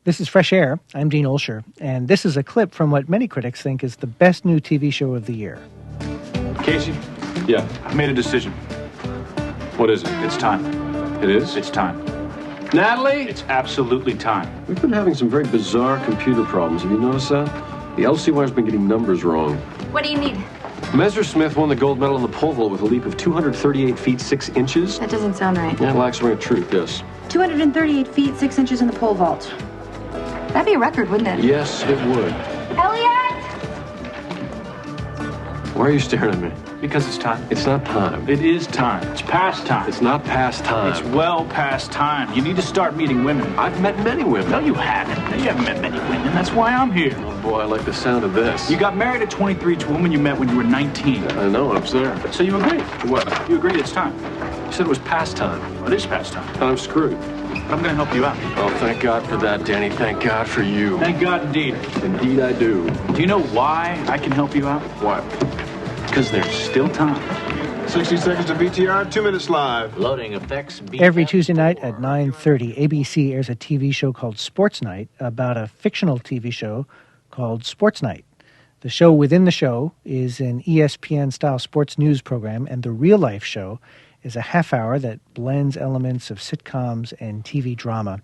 This is Fresh Air. I'm Dean Olsher, and this is a clip from what many critics think is the best new TV show of the year. Casey? Yeah? I've made a decision. What is it? It's time. It is? It's time. Natalie? It's absolutely time. We've been having some very bizarre computer problems. Have you noticed that? The LC wire's been getting numbers wrong. What do you need? Messersmith won the gold medal in the pole vault with a leap of 238 feet 6 inches. That doesn't sound right. Yeah, it lacks a ring of truth, yes. 238 feet 6 inches in the pole vault. That'd be a record, wouldn't it? Yes, it would. Elliot! Why are you staring at me? Because it's time. It's not time. It is time. It's past time. It's not past time. It's well past time. You need to start meeting women. I've met many women. No, you haven't. You haven't met many women. That's why I'm here. Oh, boy, I like the sound of this. You got married at 23 to a woman you met when you were 19. I know, I'm there. So you agree? What? You agreed it's time. You said it was past time. Well, it is past time. And I'm screwed. But I'm going to help you out. Oh, thank God for that, Danny. Thank God for you. Thank God indeed. Indeed I do. Do you know why I can help you out? Why? Because there's still time. 60 seconds to VTR, 2 minutes live. Loading effects. Every Tuesday night at 9:30, ABC airs a TV show called Sports Night about a fictional TV show called Sports Night. The show within the show is an ESPN-style sports news program, and the real-life show is a half-hour that blends elements of sitcoms and TV drama.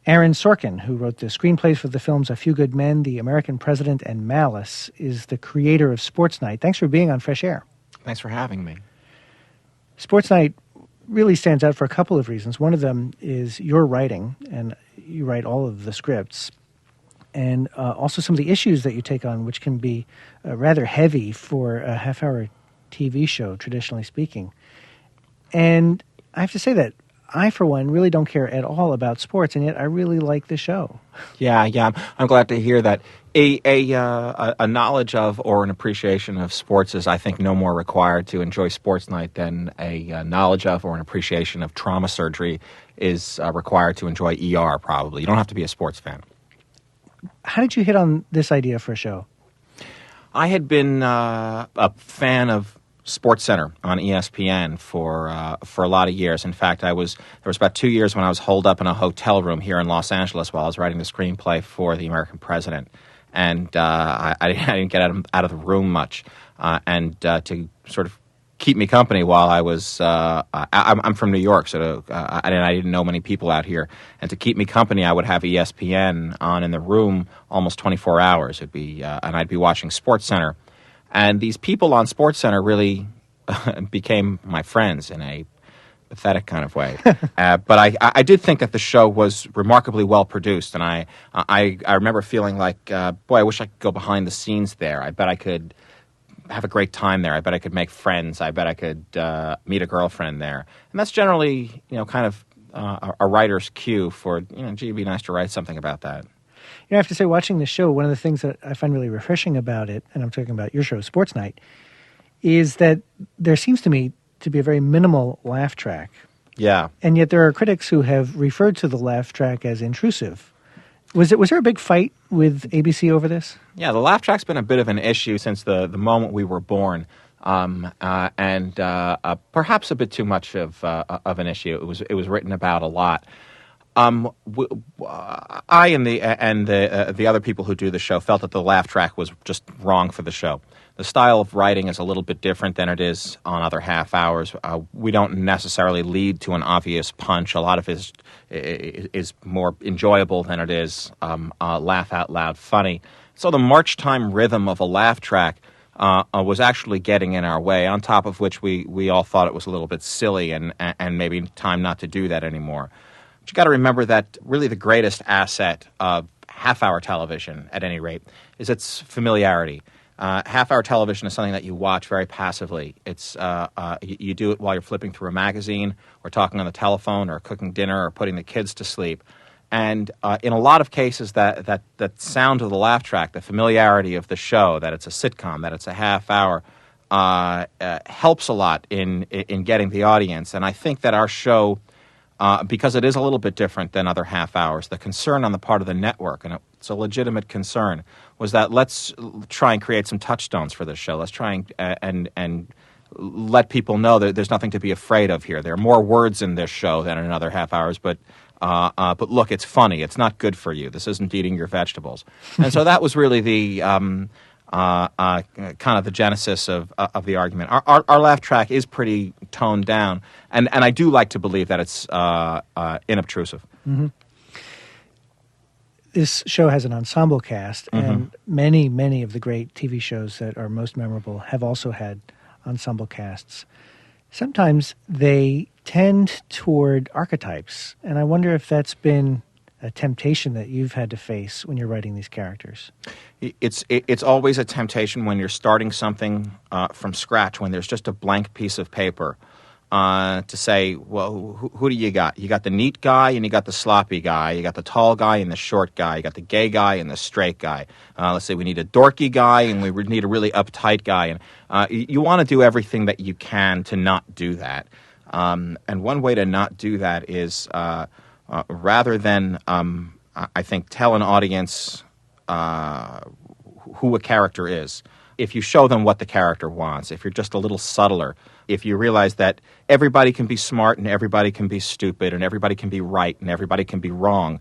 Aaron Sorkin, who wrote the screenplays for the films A Few Good Men, The American President, and Malice, is the creator of Sports Night. Thanks for being on Fresh Air. Thanks for having me. Sports Night really stands out for a couple of reasons. One of them is your writing, and you write all of the scripts, and also some of the issues that you take on, which can be rather heavy for a half-hour TV show, traditionally speaking. And I have to say that I, for one, really don't care at all about sports, and yet I really like the show. Yeah. I'm glad to hear that. A knowledge of or an appreciation of sports is, I think, no more required to enjoy Sports Night than a knowledge of or an appreciation of trauma surgery is required to enjoy ER, probably. You don't have to be a sports fan. How did you hit on this idea for a show? I had been a fan of SportsCenter on ESPN for a lot of years. In fact, there was about 2 years when I was holed up in a hotel room here in Los Angeles while I was writing the screenplay for The American President, and I didn't get out of the room much. And to sort of keep me company while I was, I'm from New York, so I didn't know many people out here, and to keep me company, I would have ESPN on in the room almost 24 hours. It'd be, and I'd be watching SportsCenter. And these people on SportsCenter really became my friends in a pathetic kind of way. But I did think that the show was remarkably well produced, and I remember feeling like, boy, I wish I could go behind the scenes there. I bet I could have a great time there. I bet I could make friends. I bet I could meet a girlfriend there. And that's generally, kind of a writer's cue for, gee, it'd be nice to write something about that. I have to say, watching the show, one of the things that I find really refreshing about it, and I'm talking about your show, Sports Night, is that there seems to me to be a very minimal laugh track. Yeah. And yet there are critics who have referred to the laugh track as intrusive. Was there a big fight with ABC over this? Yeah, the laugh track's been a bit of an issue since the moment we were born, and perhaps a bit too much of an issue. It was written about a lot. I and the other people who do the show felt that the laugh track was just wrong for the show. The style of writing is a little bit different than it is on other half hours. We don't necessarily lead to an obvious punch. A lot of it is more enjoyable than it is laugh out loud funny. So the march time rhythm of a laugh track was actually getting in our way, on top of which we all thought it was a little bit silly and maybe time not to do that anymore. But you got to remember that really the greatest asset of half-hour television, at any rate, is its familiarity. Half-hour television is something that you watch very passively. It's you do it while you're flipping through a magazine, or talking on the telephone, or cooking dinner, or putting the kids to sleep. And in a lot of cases, that sound of the laugh track, the familiarity of the show, that it's a sitcom, that it's a half-hour, helps a lot in getting the audience. And I think that our show, because it is a little bit different than other half hours, the concern on the part of the network, and it's a legitimate concern, was that let's try and create some touchstones for this show. Let's try and let people know that there's nothing to be afraid of here. There are more words in this show than in other half hours, but But look, it's funny. It's not good for you. This isn't eating your vegetables. And so that was really the kind of the genesis of the argument. Our laugh track is pretty toned down, and I do like to believe that it's inobtrusive. Mm-hmm. This show has an ensemble cast, and many of the great TV shows that are most memorable have also had ensemble casts. Sometimes they tend toward archetypes, and I wonder if that's been a temptation that you've had to face when you're writing these characters. It's always a temptation when you're starting something from scratch, when there's just a blank piece of paper, to say, well, who do you got? You got the neat guy and you got the sloppy guy. You got the tall guy and the short guy. You got the gay guy and the straight guy. Let's say we need a dorky guy and we need a really uptight guy. And you want to do everything that you can to not do that. And one way to not do that is rather than, I think, tell an audience who a character is, if you show them what the character wants, if you're just a little subtler, if you realize that everybody can be smart and everybody can be stupid and everybody can be right and everybody can be wrong,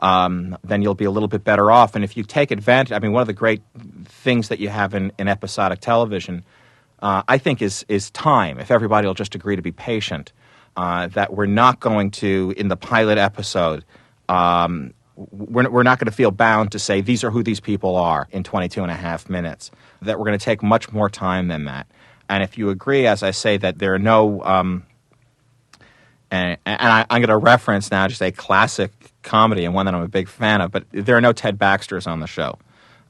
then you'll be a little bit better off. And if you take advantage, I mean, one of the great things that you have in episodic television, I think, is time. If everybody will just agree to be patient, that we're not going to, in the pilot episode, we're not going to feel bound to say these are who these people are in 22 and a half minutes, that we're going to take much more time than that. And if you agree, as I say, that there are no, I'm going to reference now just a classic comedy and one that I'm a big fan of, but there are no Ted Baxters on the show,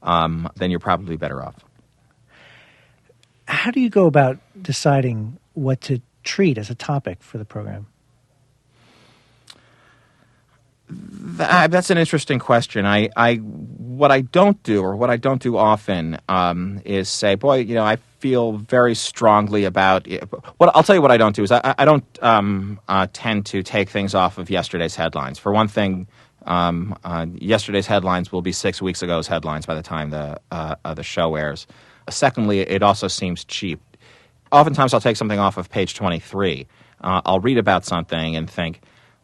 then you're probably better off. How do you go about deciding what to treat as a topic for the program? That's an interesting question. What I don't do, or what I don't do often, is say, boy, you know, I feel very strongly about it. I'll tell you what I don't do is I don't tend to take things off of yesterday's headlines. For one thing, yesterday's headlines will be 6 weeks ago's headlines by the time the show airs. Secondly, it also seems cheap. Oftentimes, I'll take something off of page 23. I'll read about something and think,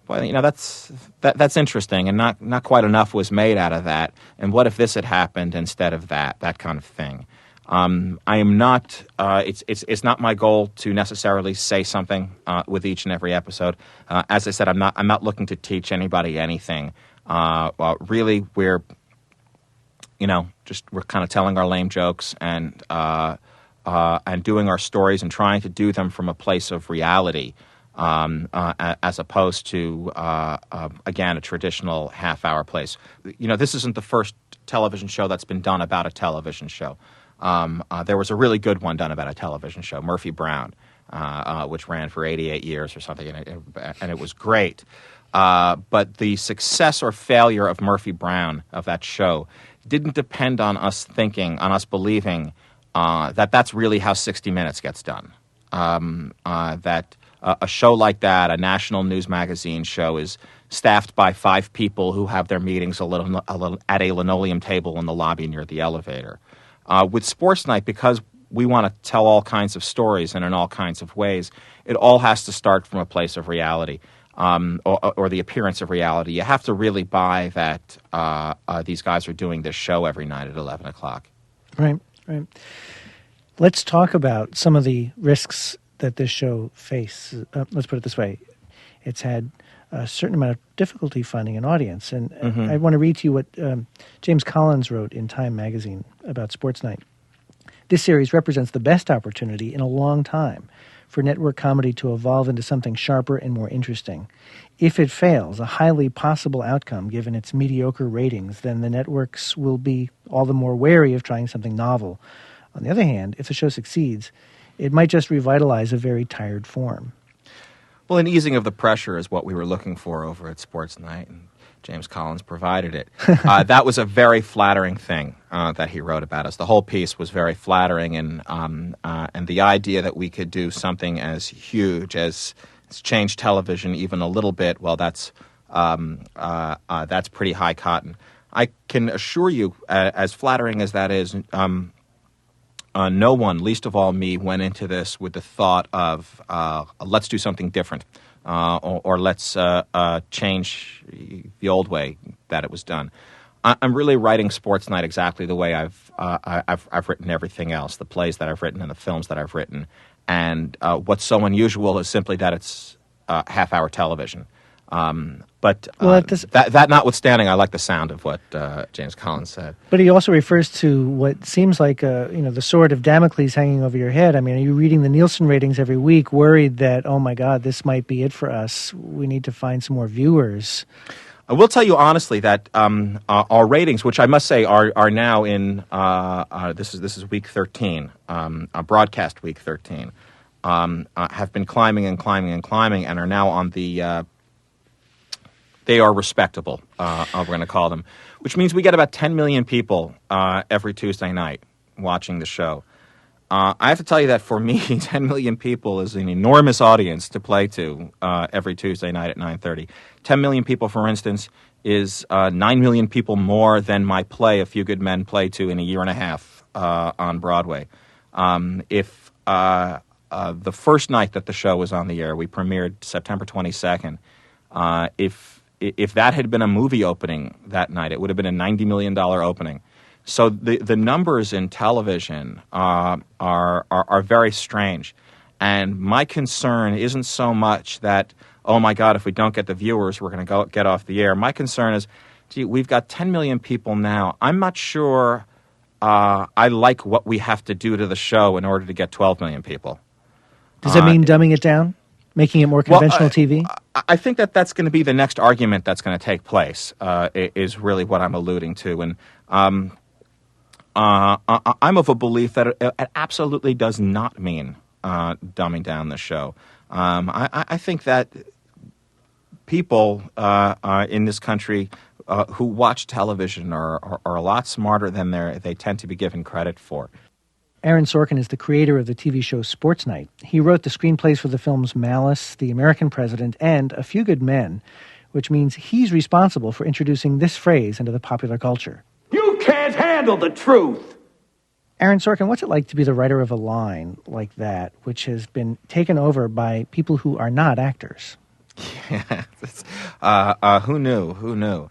well, you know, that's interesting, and not quite enough was made out of that. And what if this had happened instead of that? That kind of thing. I am not. It's not my goal to necessarily say something with each and every episode. As I said, I'm not looking to teach anybody anything. Really, we're kind of telling our lame jokes and doing our stories and trying to do them from a place of reality. As opposed to, again, a traditional half-hour place. You know, this isn't the first television show that's been done about a television show. There was a really good one done about a television show, Murphy Brown, which ran for 88 years or something, and it was great. But the success or failure of Murphy Brown, of that show, didn't depend on us thinking, on us believing that that's really how 60 Minutes gets done. A show like that, a national news magazine show, is staffed by 5 people who have their meetings at a linoleum table in the lobby near the elevator. With Sports Night, because we want to tell all kinds of stories and in all kinds of ways, it all has to start from a place of reality, or the appearance of reality. You have to really buy that these guys are doing this show every night at 11 o'clock. Right. Let's talk about some of the risks that this show faces. Let's put it this way. It's had a certain amount of difficulty finding an audience. And I want to read to you what James Collins wrote in Time magazine about Sports Night. This series represents the best opportunity in a long time for network comedy to evolve into something sharper and more interesting. If it fails, a highly possible outcome given its mediocre ratings, then the networks will be all the more wary of trying something novel. On the other hand, if the show succeeds, it might just revitalize a very tired form. Well, an easing of the pressure is what we were looking for over at Sports Night, and James Collins provided it. That was a very flattering thing that he wrote about us. The whole piece was very flattering, and the idea that we could do something as huge as change television even a little bit, well, that's pretty high cotton. I can assure you, as flattering as that is, no one, least of all me, went into this with the thought of let's do something different. or let's change the old way that it was done. I'm really writing Sports Night exactly the way I've written everything else, the plays that I've written and the films that I've written. And what's so unusual is simply that it's half-hour television. But that notwithstanding, I like the sound of what James Collins said. But he also refers to what seems like the sword of Damocles hanging over your head. I mean, are you reading the Nielsen ratings every week, worried that, oh my God, this might be it for us? We need to find some more viewers. I will tell you honestly that our ratings, which I must say are now in this is week 13, broadcast week 13, have been climbing and climbing and climbing, and are now on the. They are respectable. We're going to call them, which means we get about 10 million people every Tuesday night watching the show. I have to tell you that for me, 10 million people is an enormous audience to play to every Tuesday night at 9:30. 10 million people, for instance, is 9 million people more than my play, A Few Good Men, played to in a year and a half on Broadway. If the first night that the show was on the air, we premiered September 22nd, if that had been a movie opening that night, it would have been a $90 million opening. So the numbers in television are very strange, and my concern isn't so much that, oh my God, if we don't get the viewers, we're going to get off the air. My concern is, gee, we've got 10 million people now. I'm not sure I like what we have to do to the show in order to get 12 million people. Does that mean dumbing it down, making it more conventional TV? I think that's going to be the next argument that's going to take place. Is really what I'm alluding to, and. I'm of a belief that it absolutely does not mean dumbing down the show. I think that people in this country who watch television are a lot smarter than they tend to be given credit for. Aaron Sorkin is the creator of the TV show Sports Night. He wrote the screenplays for the films Malice, The American President, and A Few Good Men, which means he's responsible for introducing this phrase into the popular culture. You can't handle the truth. Aaron Sorkin, what's it like to be the writer of a line like that, which has been taken over by people who are not actors? Who knew? Who knew?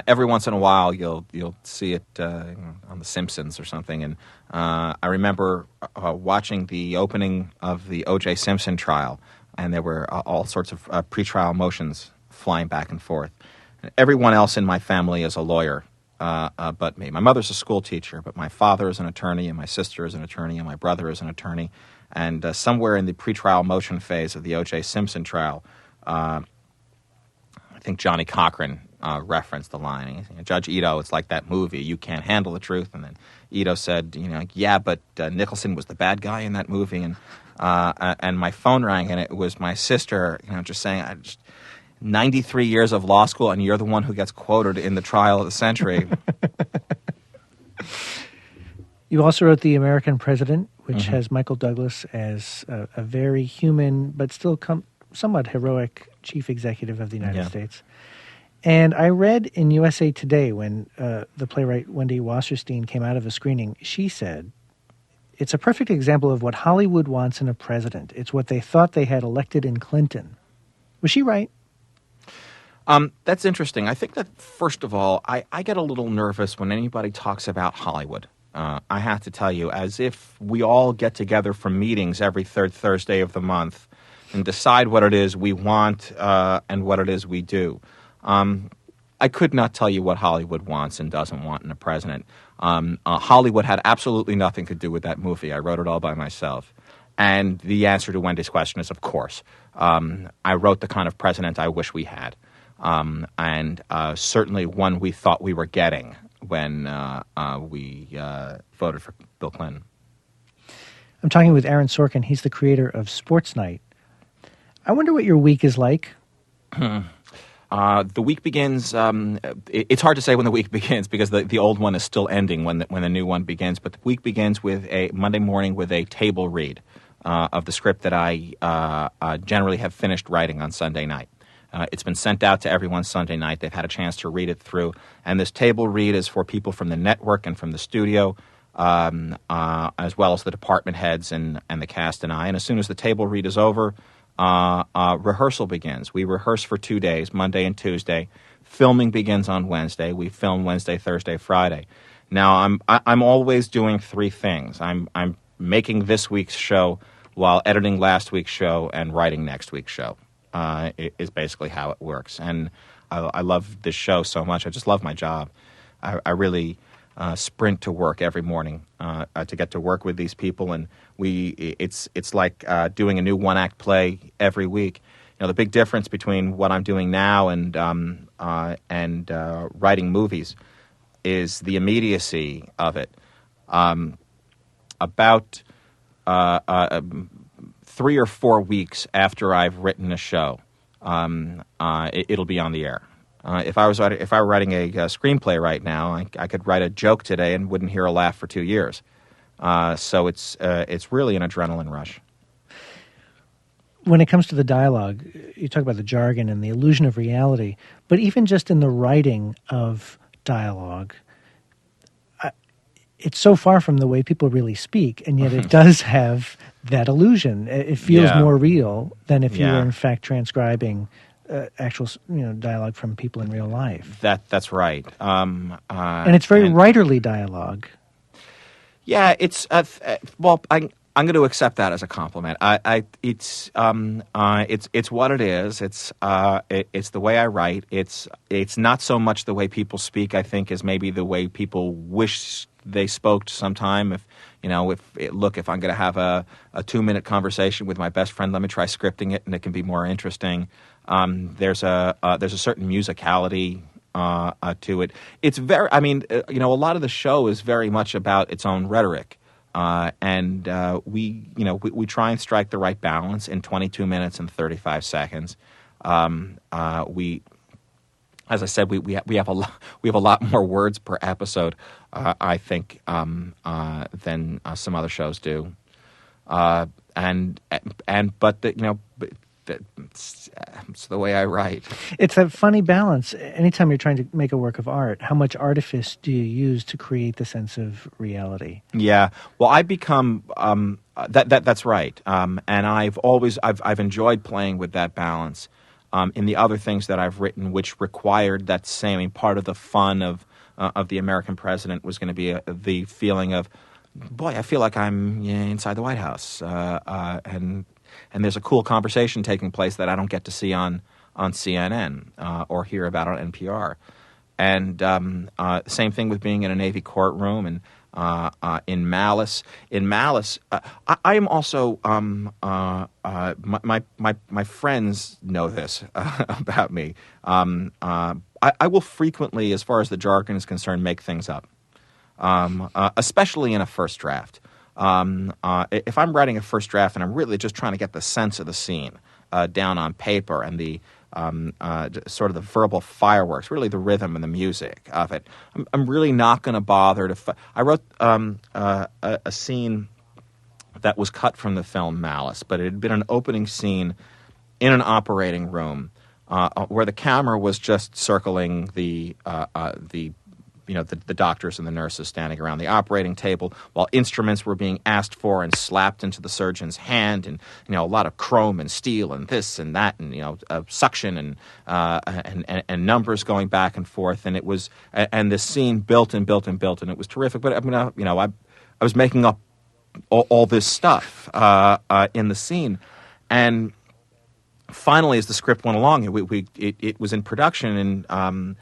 Every once in a while, you'll see it on The Simpsons or something. And I remember watching the opening of the O.J. Simpson trial, and there were all sorts of pretrial motions flying back and forth. Everyone else in my family is a lawyer. But me. My mother's a school teacher, but my father is an attorney, and my sister is an attorney, and my brother is an attorney. And somewhere in the pretrial motion phase of the O.J. Simpson trial, I think Johnny Cochran referenced the line. Judge Ito, it's like that movie, You Can't Handle the Truth. And then Ito said, yeah, but Nicholson was the bad guy in that movie. And my phone rang, and it was my sister, just saying, 93 years of law school, and you're the one who gets quoted in the trial of the century. You also wrote The American President, which has Michael Douglas as a very human but still somewhat heroic chief executive of the United States. And I read in USA Today when the playwright Wendy Wasserstein came out of a screening, she said, "It's a perfect example of what Hollywood wants in a president. It's what they thought they had elected in Clinton." Was she right? That's interesting. I think that, first of all, I get a little nervous when anybody talks about Hollywood. I have to tell you, as if we all get together for meetings every third Thursday of the month and decide what it is we want and what it is we do. I could not tell you what Hollywood wants and doesn't want in a president. Hollywood had absolutely nothing to do with that movie. I wrote it all by myself. And the answer to Wendy's question is, of course. I wrote the kind of president I wish we had. And certainly one we thought we were getting when we voted for Bill Clinton. I'm talking with Aaron Sorkin. He's the creator of Sports Night. I wonder what your week is like. The week begins. It's hard to say when the week begins because the old one is still ending when the new one begins. But the week begins with a Monday morning with a table read of the script that I generally have finished writing on Sunday night. It's been sent out to everyone Sunday night. They've had a chance to read it through. And this table read is for people from the network and from the studio, as well as the department heads and the cast and I. And as soon as the table read is over, rehearsal begins. We rehearse for 2 days, Monday and Tuesday. Filming begins on Wednesday. We film Wednesday, Thursday, Friday. Now, I'm always doing three things. I'm making this week's show while editing last week's show and writing next week's show. Is basically how it works. And I love this show so much. I just love my job. I really sprint to work every morning to get to work with these people, and it's like doing a new one-act play every week. You know, the big difference between what I'm doing now and writing movies is the immediacy of it. About 3 or 4 weeks after I've written a show, it'll be on the air. If I were writing a screenplay right now, I could write a joke today and wouldn't hear a laugh for 2 years. So it's really an adrenaline rush. When it comes to the dialogue, you talk about the jargon and the illusion of reality, but even just in the writing of dialogue, it's so far from the way people really speak, and yet it does have that illusion. It feels more real than if you were in fact transcribing actual dialogue from people in real life. That's right. And it's very writerly dialogue. Yeah, it's well, I'm going to accept that as a compliment. It's what it is. It's the way I write. It's not so much the way people speak, I think, as maybe the way people wish they spoke sometime. If I'm going to have a 2-minute conversation with my best friend, let me try scripting it, and it can be more interesting. There's a certain musicality to it. It's very. I mean, a lot of the show is very much about its own rhetoric. And we try and strike the right balance in 22 minutes and 35 seconds. As I said, we have a lot more words per episode, I think, than some other shows do. It's the way I write. It's that funny balance. Anytime you're trying to make a work of art, how much artifice do you use to create the sense of reality? Yeah. Well, I become that's right. And I've enjoyed playing with that balance. In the other things that I've written, which required that same. I mean, part of the fun of the American president was going to be the feeling of, boy, I feel like I'm inside the White House, and there's a cool conversation taking place that I don't get to see on CNN or hear about on NPR. And same thing with being in a Navy courtroom and in Malice. In Malice, I am also my friends know this about me. I will frequently, as far as the jargon is concerned, make things up, especially in a first draft. If I'm writing a first draft and I'm really just trying to get the sense of the scene down on paper and the sort of the verbal fireworks, really the rhythm and the music of it, I'm really not going to bother to. I wrote a scene that was cut from the film Malice, but it had been an opening scene in an operating room where the camera was just circling the doctors and the nurses standing around the operating table while instruments were being asked for and slapped into the surgeon's hand, and a lot of chrome and steel and this and that, and suction and numbers going back and forth, and it was and this scene built and built and built, and it was terrific. But I was making up all this stuff in the scene, and finally, as the script went along, it was in production, and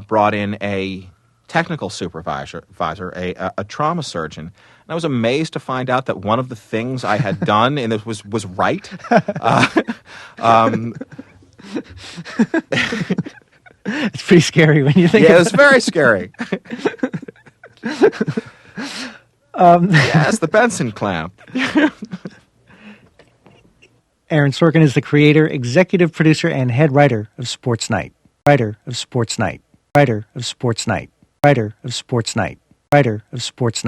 brought in a technical supervisor, a trauma surgeon. And I was amazed to find out that one of the things I had done in this was right. It's pretty scary when you think Yeah, about it. it's very scary. Yes, the Benson clamp. Aaron Sorkin is the creator, executive producer, and head writer of Sports Night. Writer of Sports Night. Writer of Sports Night. Writer of Sports Night. Writer of Sports Night.